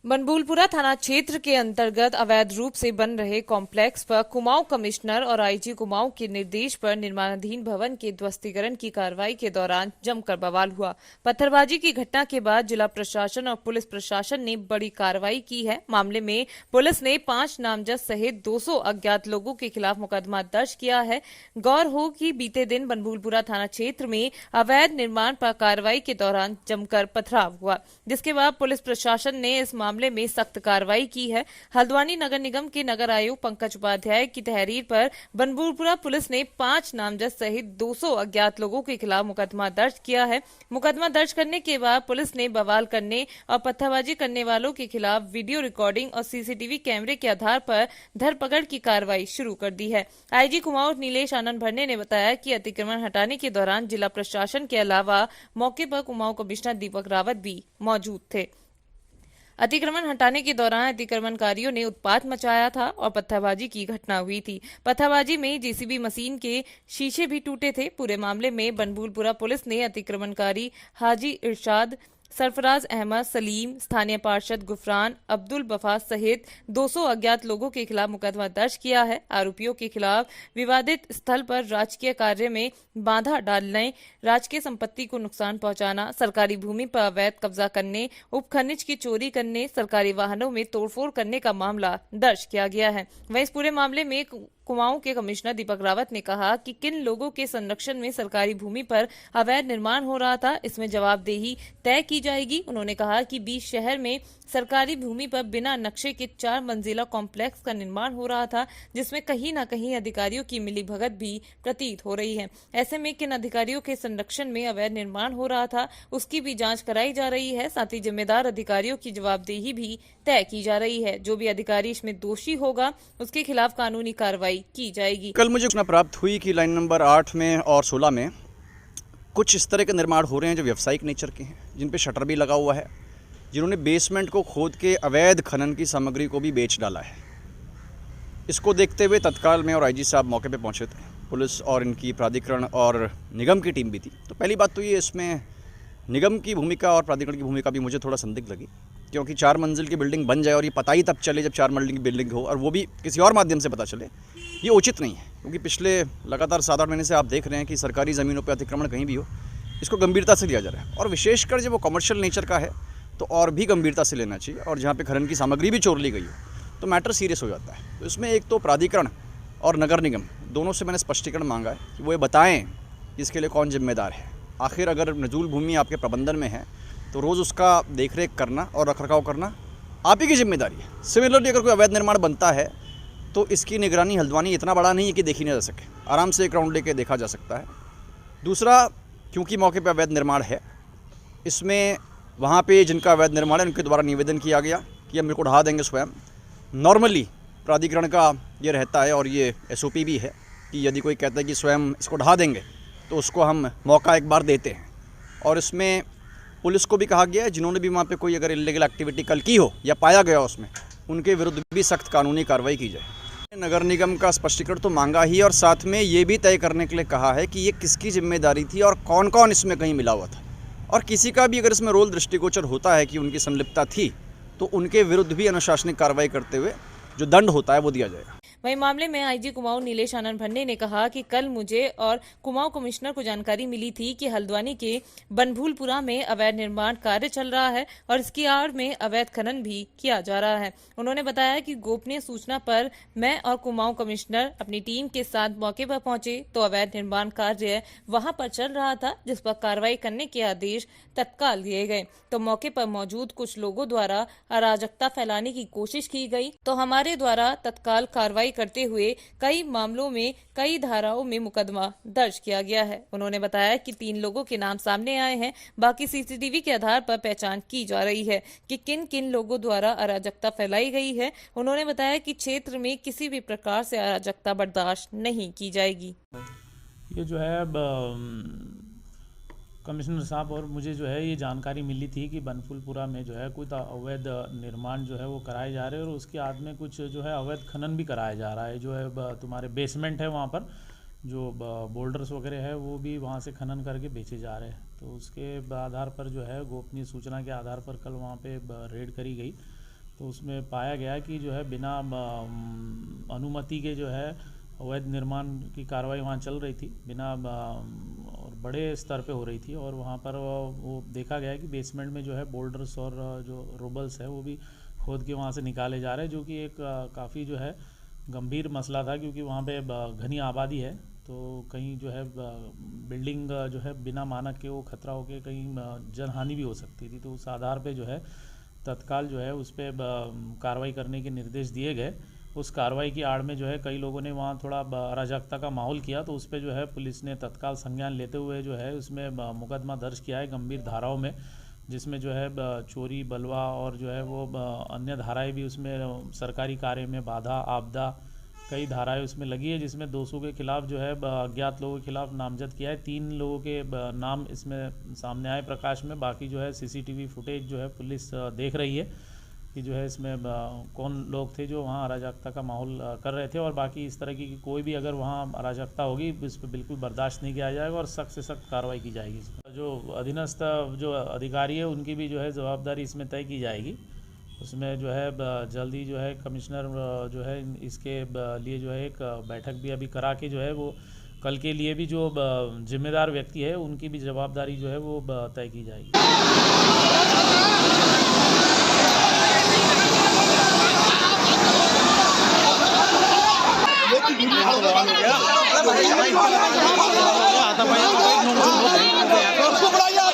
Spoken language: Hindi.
बनभूलपुरा थाना क्षेत्र के अंतर्गत अवैध रूप से बन रहे कॉम्प्लेक्स पर कुमाऊं कमिश्नर और आईजी कुमाऊं के निर्देश पर निर्माणाधीन भवन के ध्वस्तीकरण की कार्रवाई के दौरान जमकर बवाल हुआ। पत्थरबाजी की घटना के बाद जिला प्रशासन और पुलिस प्रशासन ने बड़ी कार्रवाई की है। मामले में पुलिस ने 5 नामजद सहित 200 अज्ञात लोगों के खिलाफ मुकदमा दर्ज किया है। गौर हो कि बीते दिन बनभूलपुरा थाना क्षेत्र में अवैध निर्माण पर कार्रवाई के दौरान जमकर पथराव हुआ, जिसके बाद पुलिस प्रशासन ने इस मामले में सख्त कार्रवाई की है। हल्द्वानी नगर निगम के नगर आयुक्त पंकज उपाध्याय की तहरीर पर बनभूलपुरा पुलिस ने 5 नामजद सहित 200 अज्ञात लोगों के खिलाफ मुकदमा दर्ज किया है। मुकदमा दर्ज करने के बाद पुलिस ने बवाल करने और पत्थरबाजी करने वालों के खिलाफ वीडियो रिकॉर्डिंग और सीसीटीवी कैमरे के आधार पर धरपकड़ की कार्रवाई शुरू कर दी है। आईजी कुमाऊं नीलेश आनंद भरने ने बताया कि अतिक्रमण हटाने के दौरान जिला प्रशासन के अलावा मौके पर कुमाऊं कमिश्नर दीपक रावत भी मौजूद थे। अतिक्रमण हटाने के दौरान अतिक्रमणकारियों ने उत्पात मचाया था और पत्थरबाजी की घटना हुई थी। पत्थरबाजी में जेसीबी मशीन के शीशे भी टूटे थे। पूरे मामले में बनभूलपुरा पुलिस ने अतिक्रमणकारी हाजी इरशाद, सरफराज अहमद, सलीम, स्थानीय पार्षद गुफरान, अब्दुल बफा सहित 200 अज्ञात लोगों के खिलाफ मुकदमा दर्ज किया है। आरोपियों के खिलाफ विवादित स्थल पर राजकीय कार्य में बाधा डालने, राजकीय संपत्ति को नुकसान पहुंचाना, सरकारी भूमि पर अवैध कब्जा करने, उपखनिज की चोरी करने, सरकारी वाहनों में तोड़फोड़ करने का मामला दर्ज किया गया है। वहीं इस पूरे मामले में कुमाऊं के कमिश्नर दीपक रावत ने कहा कि किन लोगों के संरक्षण में सरकारी भूमि पर अवैध निर्माण हो रहा था, इसमें जवाबदेही तय की जाएगी। उन्होंने कहा कि बीच शहर में सरकारी भूमि पर बिना नक्शे के 4 मंजिला कॉम्प्लेक्स का निर्माण हो रहा था, जिसमें कहीं न कहीं अधिकारियों की मिलीभगत भी प्रतीत हो रही है। ऐसे में किन अधिकारियों के संरक्षण में अवैध निर्माण हो रहा था, उसकी भी जांच कराई जा रही है। साथ ही जिम्मेदार अधिकारियों की जवाबदेही भी तय की जा रही है। जो भी अधिकारी इसमें दोषी होगा, उसके खिलाफ कानूनी कार्रवाई की जाएगी। कल मुझे सूचना प्राप्त हुई कि लाइन नंबर 8 में और 16 में कुछ इस तरह के निर्माण हो रहे हैं जो व्यावसायिक नेचर के हैं, जिन पे शटर भी लगा हुआ है, जिन्होंने बेसमेंट को खोद के अवैध खनन की सामग्री को भी बेच डाला है। इसको देखते हुए तत्काल में और आईजी साहब मौके पे पहुंचे थे। पुलिस और इनकी प्राधिकरण और निगम की टीम भी थी। तो पहली बात तो ये, इसमें निगम की भूमिका और प्राधिकरण की भूमिका भी मुझे थोड़ा संदिग्ध लगी, क्योंकि 4 मंजिल की बिल्डिंग बन जाए और ये पता ही तब चले जब 4 मंजिल की बिल्डिंग हो, और वो भी किसी और माध्यम से पता चले, ये उचित नहीं है। क्योंकि पिछले लगातार 7-8 महीने से आप देख रहे हैं कि सरकारी ज़मीनों पर अतिक्रमण कहीं भी हो, इसको गंभीरता से लिया जा रहा है, और विशेषकर जब वो कमर्शियल नेचर का है तो और भी गंभीरता से लेना चाहिए। और जहाँ पे खनन की सामग्री भी चोर ली गई हो तो मैटर सीरियस हो जाता है। तो इसमें एक तो प्राधिकरण और नगर निगम दोनों से मैंने स्पष्टीकरण मांगा है कि वो ये बताएं कि इसके लिए कौन जिम्मेदार है। आखिर अगर नजूल भूमि आपके प्रबंधन में है तो रोज़ उसका देखरेख करना और रखरखाव करना आप ही की जिम्मेदारी है। सिमिलरली अगर कोई अवैध निर्माण बनता है तो इसकी निगरानी हल्द्वानी इतना बड़ा नहीं है कि देखी ना जा सके, आराम से एक राउंड लेके देखा जा सकता है। दूसरा, क्योंकि मौके पर अवैध निर्माण है, इसमें वहाँ पे जिनका अवैध निर्माण है उनके द्वारा निवेदन किया गया कि हम इनको ढहा देंगे स्वयं। नॉर्मली प्राधिकरण का ये रहता है और ये SOP भी है कि यदि कोई कहता है कि स्वयं इसको ढहा देंगे तो उसको हम मौका एक बार देते हैं। और इसमें पुलिस को भी कहा गया है, जिन्होंने भी वहाँ पे कोई अगर इल्लीगल एक्टिविटी कल की हो या पाया गया उसमें, उनके विरुद्ध भी सख्त कानूनी कार्रवाई की जाए। नगर निगम का स्पष्टीकरण तो मांगा ही, और साथ में ये भी तय करने के लिए कहा है कि ये किसकी जिम्मेदारी थी और कौन कौन इसमें कहीं मिला हुआ था, और किसी का भी अगर इसमें रोल दृष्टिगोचर होता है कि उनकी संलिप्तता थी तो उनके विरुद्ध भी अनुशासनिक कार्रवाई करते हुए जो दंड होता है वो दिया जाएगा। वहीं मामले में आईजी कुमाऊं नीलेश आनंद भन्ने ने कहा कि कल मुझे और कुमाऊं कमिश्नर को जानकारी मिली थी कि हल्द्वानी के बनभूलपुरा में अवैध निर्माण कार्य चल रहा है और इसकी आड़ में अवैध खनन भी किया जा रहा है। उन्होंने बताया कि गोपनीय सूचना पर मैं और कुमाऊं कमिश्नर अपनी टीम के साथ मौके पर पहुंचे तो अवैध निर्माण कार्य वहां पर चल रहा था, जिस पर कार्रवाई करने के आदेश तत्काल दिए गए। तो मौके पर मौजूद कुछ लोगों द्वारा अराजकता फैलाने की कोशिश की गई, तो हमारे द्वारा तत्काल कार्रवाई करते हुए कई मामलों में कई धाराओं में मुकदमा दर्ज किया गया है। उन्होंने बताया कि 3 लोगों के नाम सामने आए हैं, बाकी सीसीटीवी के आधार पर पहचान की जा रही है कि किन किन लोगों द्वारा अराजकता फैलाई गई है। उन्होंने बताया कि क्षेत्र में किसी भी प्रकार से अराजकता बर्दाश्त नहीं की जाएगी। ये जो है कमिश्नर साहब और मुझे जो है ये जानकारी मिली थी कि बनभूलपुरा में जो है कुछ अवैध निर्माण जो है वो कराए जा रहे हैं, और उसके बाद में कुछ जो है अवैध खनन भी कराया जा रहा है। जो है तुम्हारे बेसमेंट है वहाँ पर जो बोल्डर्स वगैरह है वो भी वहाँ से खनन करके बेचे जा रहे हैं। तो उसके आधार पर जो है गोपनीय सूचना के आधार पर कल वहाँ पे रेड करी गई। तो उसमें पाया गया कि जो है बिना अनुमति के जो है अवैध निर्माण की कार्रवाई वहाँ चल रही थी, बिना और बड़े स्तर पे हो रही थी। और वहाँ पर वो देखा गया कि बेसमेंट में जो है बोल्डर्स और जो रोबल्स है वो भी खोद के वहाँ से निकाले जा रहे हैं, जो कि एक काफ़ी जो है गंभीर मसला था, क्योंकि वहाँ पे घनी आबादी है। तो कहीं जो है बिल्डिंग जो है बिना मानक के वो खतरा होकर कहीं जनहानि भी हो सकती थी। तो उस आधार पे जो है तत्काल जो है उस पर कार्रवाई करने के निर्देश दिए गए। उस कार्रवाई की आड़ में जो है कई लोगों ने वहाँ थोड़ा अराजकता का माहौल किया, तो उस पर जो है पुलिस ने तत्काल संज्ञान लेते हुए जो है उसमें मुकदमा दर्ज किया है गंभीर धाराओं में, जिसमें जो है चोरी, बलवा और जो है वो अन्य धाराएं भी उसमें, सरकारी कार्य में बाधा, आपदा, कई धाराएं उसमें लगी है, जिसमें 200 के खिलाफ जो है अज्ञात लोगों के खिलाफ नामजद किया है। 3 लोगों के नाम इसमें सामने आए प्रकाश में। बाकी जो है सीसीटीवी फुटेज जो है पुलिस देख रही है कि जो है इसमें कौन लोग थे जो वहाँ अराजकता का माहौल कर रहे थे। और बाकी इस तरह की कोई भी अगर वहाँ अराजकता होगी इस पर बिल्कुल बर्दाश्त नहीं किया जाएगा और सख्त से सख्त कार्रवाई की जाएगी। जो अधीनस्थ जो अधिकारी है उनकी भी जो है जवाबदारी इसमें तय की जाएगी। उसमें जो है जल्दी जो है कमिश्नर जो है इसके लिए जो है एक बैठक भी अभी करा के जो है वो कल के लिए भी जो जिम्मेदार व्यक्ति है उनकी भी जवाबदारी जो है वो तय की जाएगी। उसको बढ़ाइए आप,